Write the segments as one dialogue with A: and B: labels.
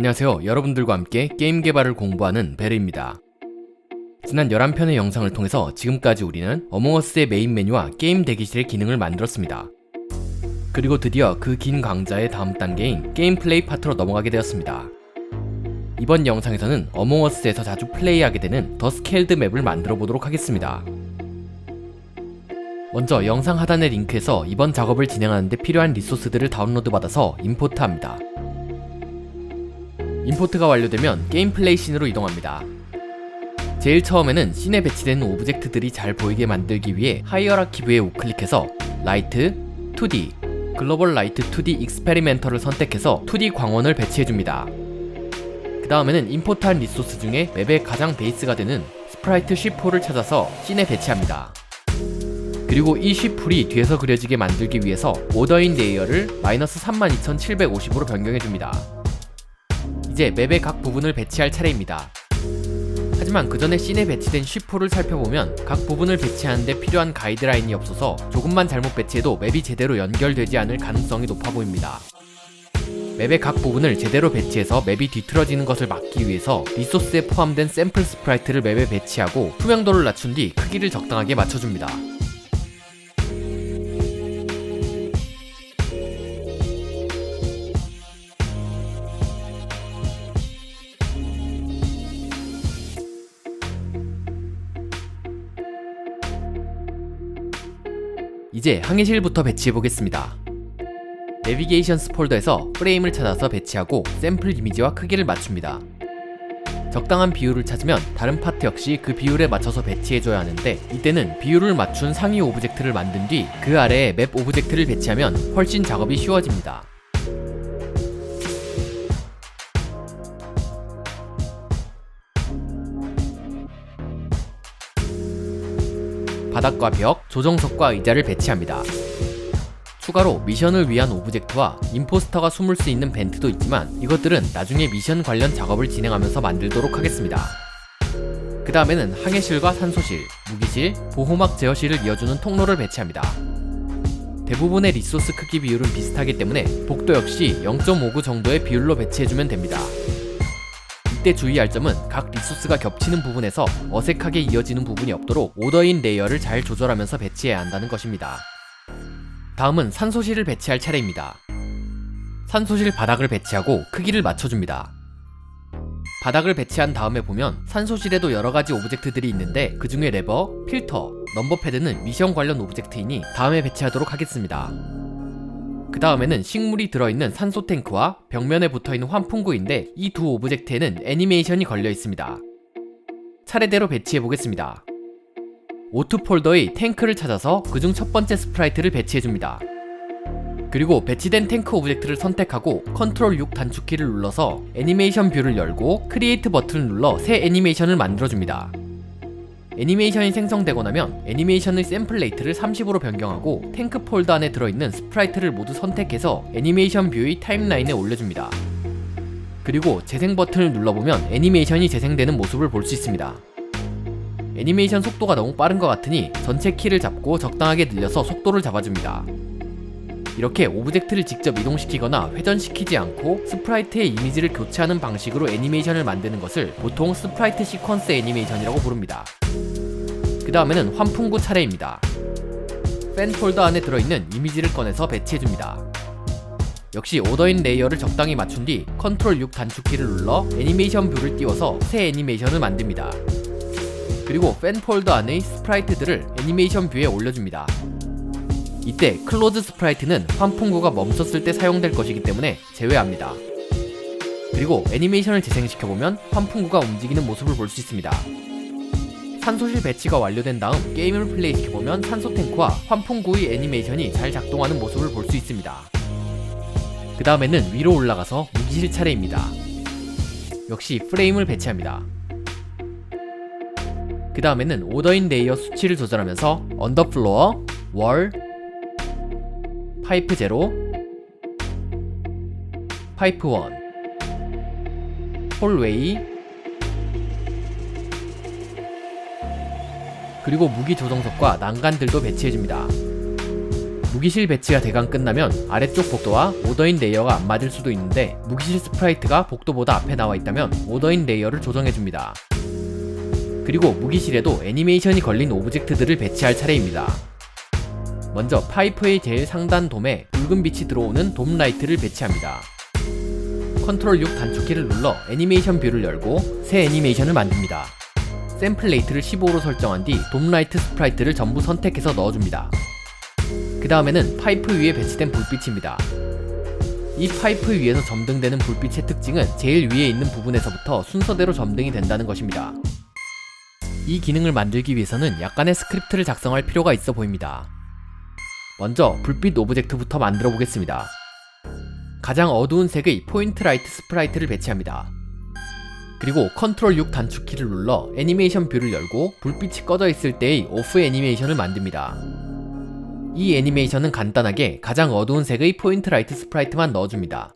A: 안녕하세요. 여러분들과 함께 게임 개발을 공부하는 베르입니다. 지난 11편의 영상을 통해서 지금까지 우리는 어몽어스의 메인 메뉴와 게임 대기실의 기능을 만들었습니다. 그리고 드디어 그 긴 강좌의 다음 단계인 게임 플레이 파트로 넘어가게 되었습니다. 이번 영상에서는 어몽어스에서 자주 플레이하게 되는 더 스케일드 맵을 만들어 보도록 하겠습니다. 먼저 영상 하단의 링크에서 이번 작업을 진행하는데 필요한 리소스들을 다운로드 받아서 임포트합니다. 임포트가 완료되면 게임 플레이 씬으로 이동합니다. 제일 처음에는 씬에 배치된 오브젝트들이 잘 보이게 만들기 위해 하이어라키 뷰에 우클릭해서 라이트, 2D, 글로벌 라이트 2D 익스페리멘터를 선택해서 2D 광원을 배치해줍니다. 그 다음에는 임포트한 리소스 중에 맵의 가장 베이스가 되는 스프라이트 쉬폴을 찾아서 씬에 배치합니다. 그리고 이 쉬폴이 뒤에서 그려지게 만들기 위해서 오더인 레이어를 -32750으로 변경해줍니다. 이제 맵의 각 부분을 배치할 차례입니다. 하지만 그 전에 씬에 배치된 쉬폴을 살펴보면 각 부분을 배치하는데 필요한 가이드라인이 없어서 조금만 잘못 배치해도 맵이 제대로 연결되지 않을 가능성이 높아 보입니다. 맵의 각 부분을 제대로 배치해서 맵이 뒤틀어지는 것을 막기 위해서 리소스에 포함된 샘플 스프라이트를 맵에 배치하고 투명도를 낮춘 뒤 크기를 적당하게 맞춰줍니다. 이제 항해실부터 배치해보겠습니다. 내비게이션스 폴더에서 프레임을 찾아서 배치하고 샘플 이미지와 크기를 맞춥니다. 적당한 비율을 찾으면 다른 파트 역시 그 비율에 맞춰서 배치해줘야 하는데 이때는 비율을 맞춘 상위 오브젝트를 만든 뒤 그 아래에 맵 오브젝트를 배치하면 훨씬 작업이 쉬워집니다. 바닥과 벽, 조정석과 의자를 배치합니다. 추가로 미션을 위한 오브젝트와 임포스터가 숨을 수 있는 벤트도 있지만 이것들은 나중에 미션 관련 작업을 진행하면서 만들도록 하겠습니다. 그 다음에는 항해실과 산소실, 무기실, 보호막 제어실을 이어주는 통로를 배치합니다. 대부분의 리소스 크기 비율은 비슷하기 때문에 복도 역시 0.59 정도의 비율로 배치해주면 됩니다. 이때 주의할 점은 각 리소스가 겹치는 부분에서 어색하게 이어지는 부분이 없도록 오더인 레이어를 잘 조절하면서 배치해야 한다는 것입니다. 다음은 산소실을 배치할 차례입니다. 산소실 바닥을 배치하고 크기를 맞춰줍니다. 바닥을 배치한 다음에 보면 산소실에도 여러가지 오브젝트들이 있는데 그 중에 레버, 필터, 넘버패드는 미션 관련 오브젝트이니 다음에 배치하도록 하겠습니다. 그 다음에는 식물이 들어있는 산소 탱크와 벽면에 붙어있는 환풍구인데 이 두 오브젝트에는 애니메이션이 걸려 있습니다. 차례대로 배치해보겠습니다. O2 폴더의 탱크를 찾아서 그중 첫 번째 스프라이트를 배치해줍니다. 그리고 배치된 탱크 오브젝트를 선택하고 컨트롤 6 단축키를 눌러서 애니메이션 뷰를 열고 크리에이트 버튼을 눌러 새 애니메이션을 만들어줍니다. 애니메이션이 생성되고 나면 애니메이션의 샘플 레이트를 30으로 변경하고 탱크 폴더 안에 들어있는 스프라이트를 모두 선택해서 애니메이션 뷰의 타임라인에 올려줍니다. 그리고 재생 버튼을 눌러보면 애니메이션이 재생되는 모습을 볼 수 있습니다. 애니메이션 속도가 너무 빠른 것 같으니 전체 키를 잡고 적당하게 늘려서 속도를 잡아줍니다. 이렇게 오브젝트를 직접 이동시키거나 회전시키지 않고 스프라이트의 이미지를 교체하는 방식으로 애니메이션을 만드는 것을 보통 스프라이트 시퀀스 애니메이션이라고 부릅니다. 그 다음에는 환풍구 차례입니다. 팬 폴더 안에 들어있는 이미지를 꺼내서 배치해줍니다. 역시 오더인 레이어를 적당히 맞춘 뒤 컨트롤 6 단축키를 눌러 애니메이션 뷰를 띄워서 새 애니메이션을 만듭니다. 그리고 팬 폴더 안의 스프라이트들을 애니메이션 뷰에 올려줍니다. 이때 클로즈 스프라이트는 환풍구가 멈췄을 때 사용될 것이기 때문에 제외합니다. 그리고 애니메이션을 재생시켜보면 환풍구가 움직이는 모습을 볼 수 있습니다. 산소실 배치가 완료된 다음 게임을 플레이시켜보면 산소 탱크와 환풍구의 애니메이션이 잘 작동하는 모습을 볼 수 있습니다. 그 다음에는 위로 올라가서 무기실 차례입니다. 역시 프레임을 배치합니다. 그 다음에는 오더인 레이어 수치를 조절하면서 언더플로어, 월, 파이프 0, 파이프 1, 홀웨이, 그리고 무기 조정석과 난간들도 배치해줍니다. 무기실 배치가 대강 끝나면 아래쪽 복도와 오더인 레이어가 안 맞을 수도 있는데 무기실 스프라이트가 복도보다 앞에 나와 있다면 오더인 레이어를 조정해줍니다. 그리고 무기실에도 애니메이션이 걸린 오브젝트들을 배치할 차례입니다. 먼저 파이프의 제일 상단 돔에 붉은 빛이 들어오는 돔 라이트를 배치합니다. 컨트롤 6 단축키를 눌러 애니메이션 뷰를 열고 새 애니메이션을 만듭니다. 샘플 레이트를 15로 설정한 뒤 돔 라이트 스프라이트를 전부 선택해서 넣어줍니다. 그 다음에는 파이프 위에 배치된 불빛입니다. 이 파이프 위에서 점등되는 불빛의 특징은 제일 위에 있는 부분에서부터 순서대로 점등이 된다는 것입니다. 이 기능을 만들기 위해서는 약간의 스크립트를 작성할 필요가 있어 보입니다. 먼저 불빛 오브젝트부터 만들어 보겠습니다. 가장 어두운 색의 포인트 라이트 스프라이트를 배치합니다. 그리고 컨트롤 6 단축키를 눌러 애니메이션 뷰를 열고 불빛이 꺼져 있을 때의 오프 애니메이션을 만듭니다. 이 애니메이션은 간단하게 가장 어두운 색의 포인트 라이트 스프라이트만 넣어줍니다.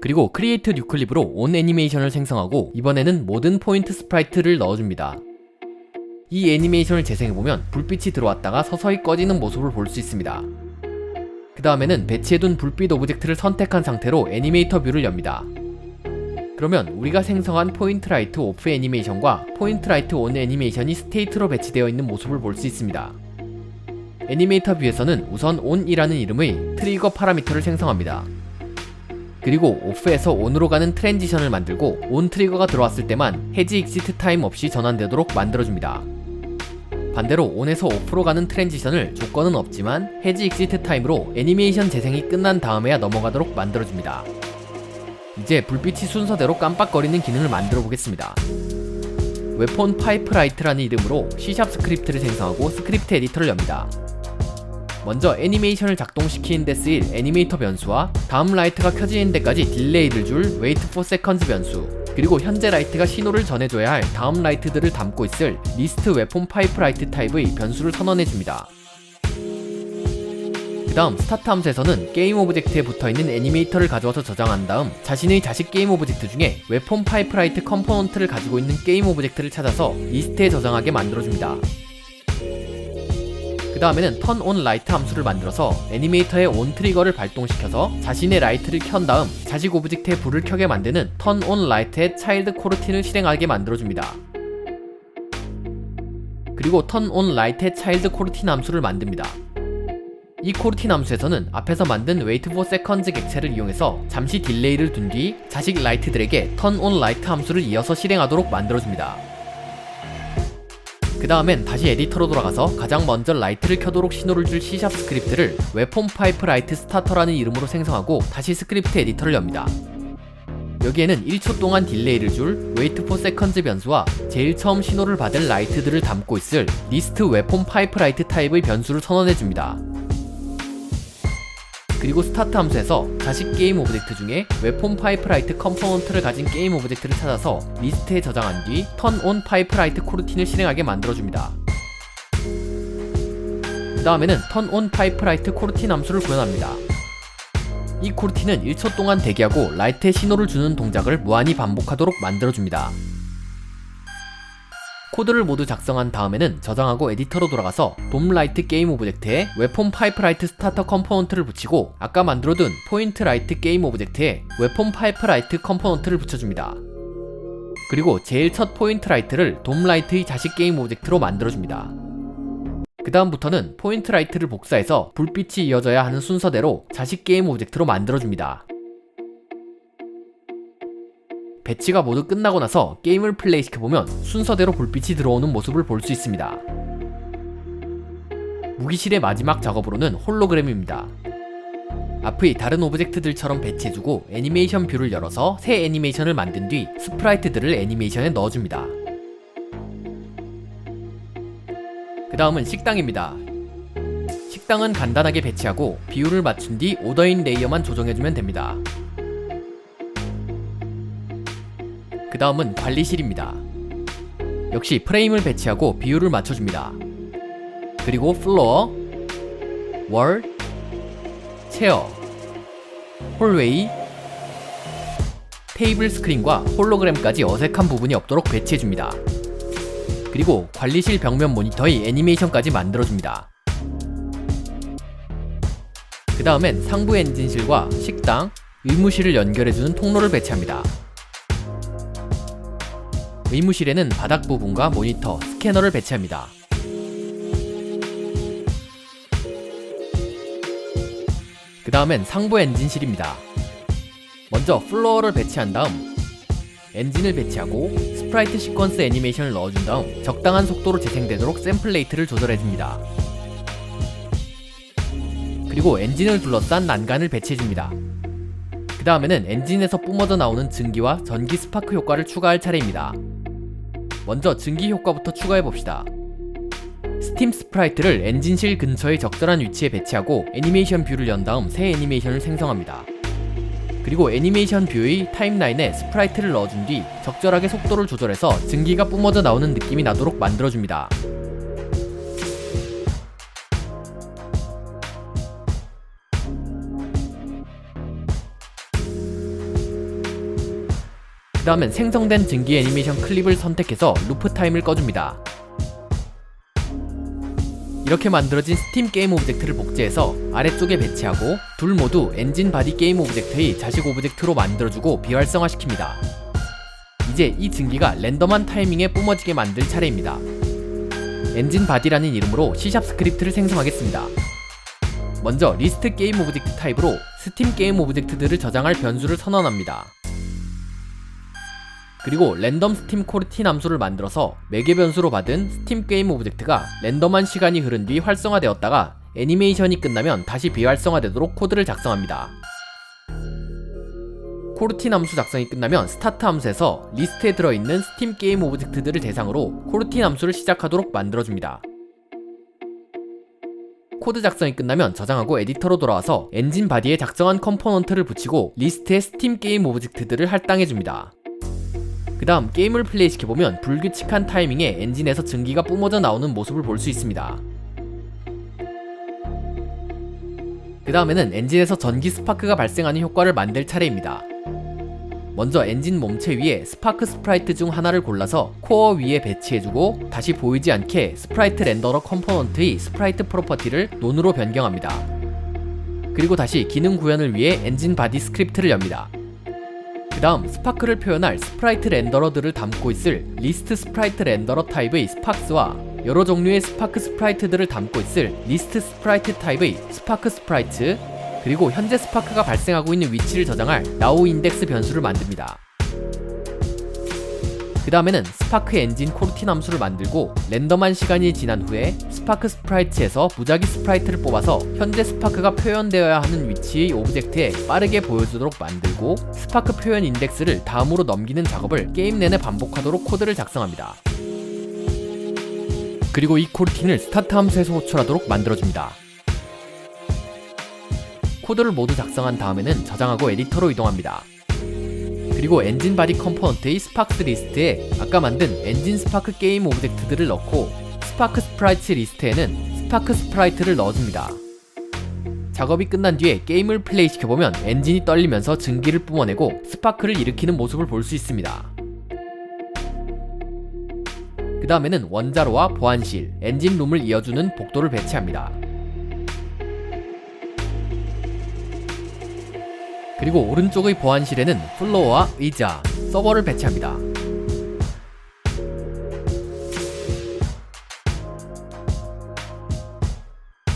A: 그리고 크리에이트 뉴 클립으로 온 애니메이션을 생성하고 이번에는 모든 포인트 스프라이트를 넣어줍니다. 이 애니메이션을 재생해보면 불빛이 들어왔다가 서서히 꺼지는 모습을 볼 수 있습니다. 그 다음에는 배치해둔 불빛 오브젝트를 선택한 상태로 애니메이터 뷰를 엽니다. 그러면 우리가 생성한 포인트 라이트 오프 애니메이션과 포인트 라이트 온 애니메이션이 스테이트로 배치되어 있는 모습을 볼 수 있습니다. 애니메이터 뷰에서는 우선 on이라는 이름의 트리거 파라미터를 생성합니다. 그리고 오프에서 온으로 가는 트랜지션을 만들고 온 트리거가 들어왔을 때만 해지 익시트 타임 없이 전환되도록 만들어줍니다. 반대로 온에서 오프로 가는 트랜지션을 조건은 없지만 해지 익시트 타임으로 애니메이션 재생이 끝난 다음에야 넘어가도록 만들어줍니다. 이제 불빛이 순서대로 깜빡거리는 기능을 만들어 보겠습니다. 웨폰 파이프라이트라는 이름으로 C# 스크립트를 생성하고 스크립트 에디터를 엽니다. 먼저 애니메이션을 작동시키는 데 쓰일 애니메이터 변수와 다음 라이트가 켜지는 데까지 딜레이를 줄 wait for seconds 변수, 그리고 현재 라이트가 신호를 전해줘야 할 다음 라이트들을 담고 있을 리스트 웨폰 파이프 라이트 타입의 변수를 선언해줍니다. 그 다음 스타트 함수에서는 게임 오브젝트에 붙어있는 애니메이터를 가져와서 저장한 다음 자신의 자식 게임 오브젝트 중에 웨폰 파이프 라이트 컴포넌트를 가지고 있는 게임 오브젝트를 찾아서 리스트에 저장하게 만들어줍니다. 그 다음에는 turn on light 함수를 만들어서 애니메이터의 on 트리거를 발동시켜서 자신의 라이트를 켠 다음 자식 오브젝트의 불을 켜게 만드는 turn on light의 차일드 코르틴을 실행하게 만들어줍니다. 그리고 turn on light의 차일드 코르틴 함수를 만듭니다. 이 코르틴 함수에서는 앞에서 만든 wait for seconds 객체를 이용해서 잠시 딜레이를 둔 뒤 자식 라이트들에게 turn on light 함수를 이어서 실행하도록 만들어줍니다. 그 다음엔 다시 에디터로 돌아가서 가장 먼저 라이트를 켜도록 신호를 줄 C# 스크립트를 웨폰 파이프 라이트 스타터라는 이름으로 생성하고 다시 스크립트 에디터를 엽니다. 여기에는 1초 동안 딜레이를 줄 wait for seconds 변수와 제일 처음 신호를 받을 라이트들을 담고 있을 리스트 웨폰 파이프 라이트 타입의 변수를 선언해줍니다. 그리고 스타트 함수에서 자식 게임 오브젝트 중에 웨폰 파이프 라이트 컴포넌트를 가진 게임 오브젝트를 찾아서 리스트에 저장한 뒤 turn on 파이프 라이트 코르틴을 실행하게 만들어줍니다. 그 다음에는 turn on 파이프 라이트 코르틴 함수를 구현합니다. 이 코르틴은 1초 동안 대기하고 라이트에 신호를 주는 동작을 무한히 반복하도록 만들어줍니다. 코드를 모두 작성한 다음에는 저장하고 에디터로 돌아가서 돔 라이트 게임 오브젝트에 웨폰 파이프 라이트 스타터 컴포넌트를 붙이고 아까 만들어둔 포인트 라이트 게임 오브젝트에 웨폰 파이프 라이트 컴포넌트를 붙여줍니다. 그리고 제일 첫 포인트 라이트를 돔 라이트의 자식 게임 오브젝트로 만들어줍니다. 그 다음부터는 포인트 라이트를 복사해서 불빛이 이어져야 하는 순서대로 자식 게임 오브젝트로 만들어줍니다. 배치가 모두 끝나고 나서 게임을 플레이시켜보면 순서대로 불빛이 들어오는 모습을 볼 수 있습니다. 무기실의 마지막 작업으로는 홀로그램입니다. 앞의 다른 오브젝트들처럼 배치해주고 애니메이션 뷰를 열어서 새 애니메이션을 만든 뒤 스프라이트들을 애니메이션에 넣어줍니다. 그 다음은 식당입니다. 식당은 간단하게 배치하고 비율을 맞춘 뒤 오더인 레이어만 조정해주면 됩니다. 그 다음은 관리실입니다. 역시 프레임을 배치하고 비율을 맞춰줍니다. 그리고 플로어, 월, 체어, 홀웨이, 테이블 스크린과 홀로그램까지 어색한 부분이 없도록 배치해줍니다. 그리고 관리실 벽면 모니터의 애니메이션까지 만들어줍니다. 그 다음엔 상부 엔진실과 식당, 의무실을 연결해주는 통로를 배치합니다. 의무실에는 바닥 부분과 모니터, 스캐너를 배치합니다. 그 다음엔 상부 엔진실입니다. 먼저 플로어를 배치한 다음 엔진을 배치하고 스프라이트 시퀀스 애니메이션을 넣어준 다음 적당한 속도로 재생되도록 샘플 레이트를 조절해줍니다. 그리고 엔진을 둘러싼 난간을 배치해줍니다. 그 다음에는 엔진에서 뿜어져 나오는 증기와 전기 스파크 효과를 추가할 차례입니다. 먼저 증기 효과부터 추가해봅시다. 스팀 스프라이트를 엔진실 근처의 적절한 위치에 배치하고 애니메이션 뷰를 연 다음 새 애니메이션을 생성합니다. 그리고 애니메이션 뷰의 타임라인에 스프라이트를 넣어준 뒤 적절하게 속도를 조절해서 증기가 뿜어져 나오는 느낌이 나도록 만들어줍니다. 그 다음엔 생성된 증기 애니메이션 클립을 선택해서 루프 타임을 꺼줍니다. 이렇게 만들어진 스팀 게임 오브젝트를 복제해서 아래쪽에 배치하고 둘 모두 엔진 바디 게임 오브젝트의 자식 오브젝트로 만들어주고 비활성화시킵니다. 이제 이 증기가 랜덤한 타이밍에 뿜어지게 만들 차례입니다. 엔진 바디라는 이름으로 C# 스크립트를 생성하겠습니다. 먼저 리스트 게임 오브젝트 타입으로 스팀 게임 오브젝트들을 저장할 변수를 선언합니다. 그리고 랜덤 스팀 코르틴 함수를 만들어서 매개 변수로 받은 스팀 게임 오브젝트가 랜덤한 시간이 흐른 뒤 활성화되었다가 애니메이션이 끝나면 다시 비활성화되도록 코드를 작성합니다. 코르틴 함수 작성이 끝나면 스타트 함수에서 리스트에 들어있는 스팀 게임 오브젝트들을 대상으로 코르틴 함수를 시작하도록 만들어줍니다. 코드 작성이 끝나면 저장하고 에디터로 돌아와서 엔진 바디에 작성한 컴포넌트를 붙이고 리스트에 스팀 게임 오브젝트들을 할당해줍니다. 그 다음 게임을 플레이시켜보면 불규칙한 타이밍에 엔진에서 증기가 뿜어져 나오는 모습을 볼 수 있습니다. 그 다음에는 엔진에서 전기 스파크가 발생하는 효과를 만들 차례입니다. 먼저 엔진 몸체 위에 스파크 스프라이트 중 하나를 골라서 코어 위에 배치해주고 다시 보이지 않게 스프라이트 렌더러 컴포넌트의 스프라이트 프로퍼티를 논으로 변경합니다. 그리고 다시 기능 구현을 위해 엔진 바디 스크립트를 엽니다. 그 다음 스파크를 표현할 스프라이트 렌더러들을 담고 있을 리스트 스프라이트 렌더러 타입의 스팍스와 여러 종류의 스파크 스프라이트들을 담고 있을 리스트 스프라이트 타입의 스파크 스프라이트, 그리고 현재 스파크가 발생하고 있는 위치를 저장할 now 인덱스 변수를 만듭니다. 그 다음에는 스파크 엔진 코르틴 함수를 만들고 랜덤한 시간이 지난 후에 스파크 스프라이트에서 무작위 스프라이트를 뽑아서 현재 스파크가 표현되어야 하는 위치의 오브젝트에 빠르게 보여주도록 만들고 스파크 표현 인덱스를 다음으로 넘기는 작업을 게임 내내 반복하도록 코드를 작성합니다. 그리고 이 코르틴을 스타트 함수에서 호출하도록 만들어줍니다. 코드를 모두 작성한 다음에는 저장하고 에디터로 이동합니다. 그리고 엔진 바디 컴포넌트의 스파크스 리스트에 아까 만든 엔진 스파크 게임 오브젝트들을 넣고 스파크 스프라이트 리스트에는 스파크 스프라이트를 넣어줍니다. 작업이 끝난 뒤에 게임을 플레이시켜보면 엔진이 떨리면서 증기를 뿜어내고 스파크를 일으키는 모습을 볼 수 있습니다. 그 다음에는 원자로와 보안실, 엔진 룸을 이어주는 복도를 배치합니다. 그리고 오른쪽의 보안실에는 플로어와 의자, 서버를 배치합니다.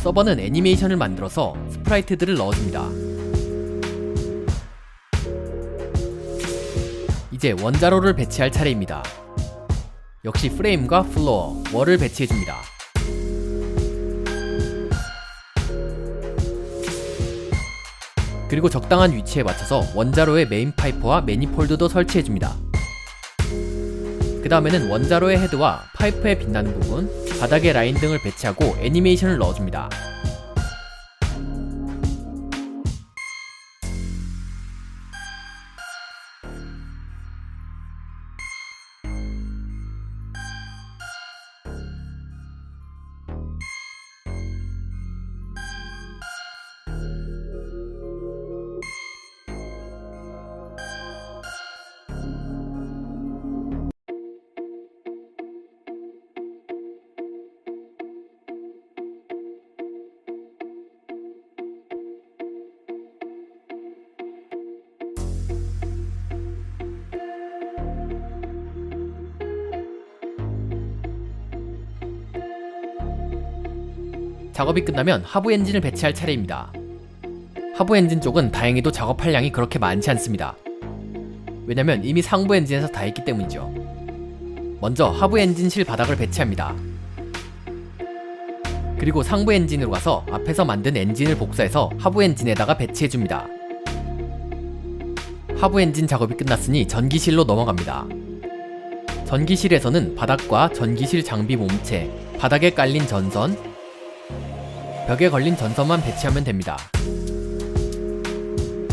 A: 서버는 애니메이션을 만들어서 스프라이트들을 넣어줍니다. 이제 원자로를 배치할 차례입니다. 역시 프레임과 플로어, 월을 배치해줍니다. 그리고 적당한 위치에 맞춰서 원자로의 메인 파이프와 매니폴드도 설치해줍니다. 그 다음에는 원자로의 헤드와 파이프의 빛나는 부분, 바닥에 라인 등을 배치하고 애니메이션을 넣어줍니다. 작업이 끝나면 하부 엔진을 배치할 차례입니다. 하부 엔진 쪽은 다행히도 작업할 양이 그렇게 많지 않습니다. 왜냐면 이미 상부 엔진에서 다 했기 때문이죠. 먼저 하부 엔진실 바닥을 배치합니다. 그리고 상부 엔진으로 가서 앞에서 만든 엔진을 복사해서 하부 엔진에다가 배치해줍니다. 하부 엔진 작업이 끝났으니 전기실로 넘어갑니다. 전기실에서는 바닥과 전기실 장비 몸체, 바닥에 깔린 전선, 벽에 걸린 전선만 배치하면 됩니다.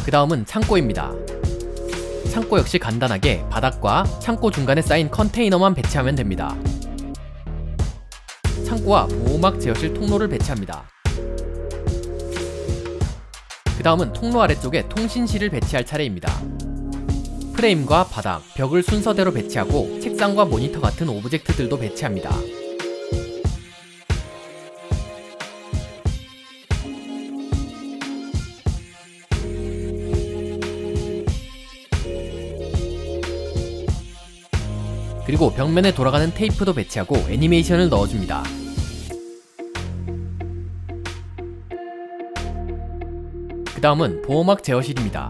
A: 그 다음은 창고입니다. 창고 역시 간단하게 바닥과 창고 중간에 쌓인 컨테이너만 배치하면 됩니다. 창고와 보호막 제어실 통로를 배치합니다. 그 다음은 통로 아래쪽에 통신실을 배치할 차례입니다. 프레임과 바닥, 벽을 순서대로 배치하고 책상과 모니터 같은 오브젝트들도 배치합니다. 그리고 벽면에 돌아가는 테이프도 배치하고 애니메이션을 넣어줍니다. 그 다음은 보호막 제어실입니다.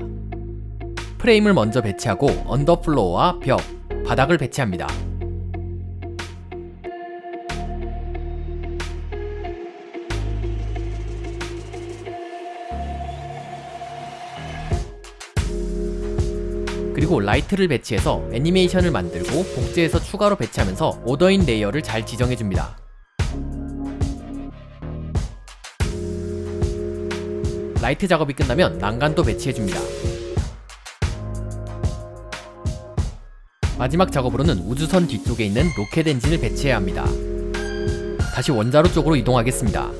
A: 프레임을 먼저 배치하고 언더플로어와 벽, 바닥을 배치합니다. 그리고 라이트를 배치해서 애니메이션을 만들고 복제해서 추가로 배치하면서 오더인 레이어를 잘 지정해줍니다. 라이트 작업이 끝나면 난간도 배치해줍니다. 마지막 작업으로는 우주선 뒤쪽에 있는 로켓 엔진을 배치해야 합니다. 다시 원자로 쪽으로 이동하겠습니다.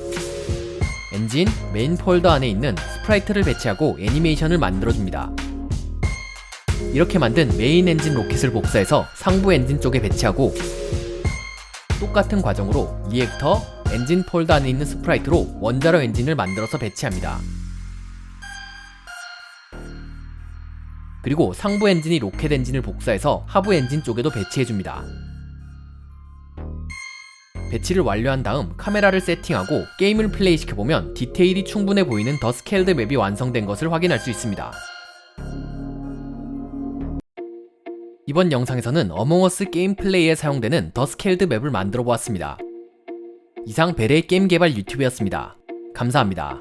A: 엔진, 메인 폴더 안에 있는 스프라이트를 배치하고 애니메이션을 만들어줍니다. 이렇게 만든 메인 엔진 로켓을 복사해서 상부 엔진 쪽에 배치하고 똑같은 과정으로 리액터, 엔진 폴더 안에 있는 스프라이트로 원자로 엔진을 만들어서 배치합니다. 그리고 상부 엔진이 로켓 엔진을 복사해서 하부 엔진 쪽에도 배치해줍니다. 배치를 완료한 다음 카메라를 세팅하고 게임을 플레이시켜보면 디테일이 충분해 보이는 더 스케일드 맵이 완성된 것을 확인할 수 있습니다. 이번 영상에서는 어몽어스 게임 플레이에 사용되는 더 스케일드 맵을 만들어 보았습니다. 이상 베레의 게임 개발 유튜브였습니다. 감사합니다.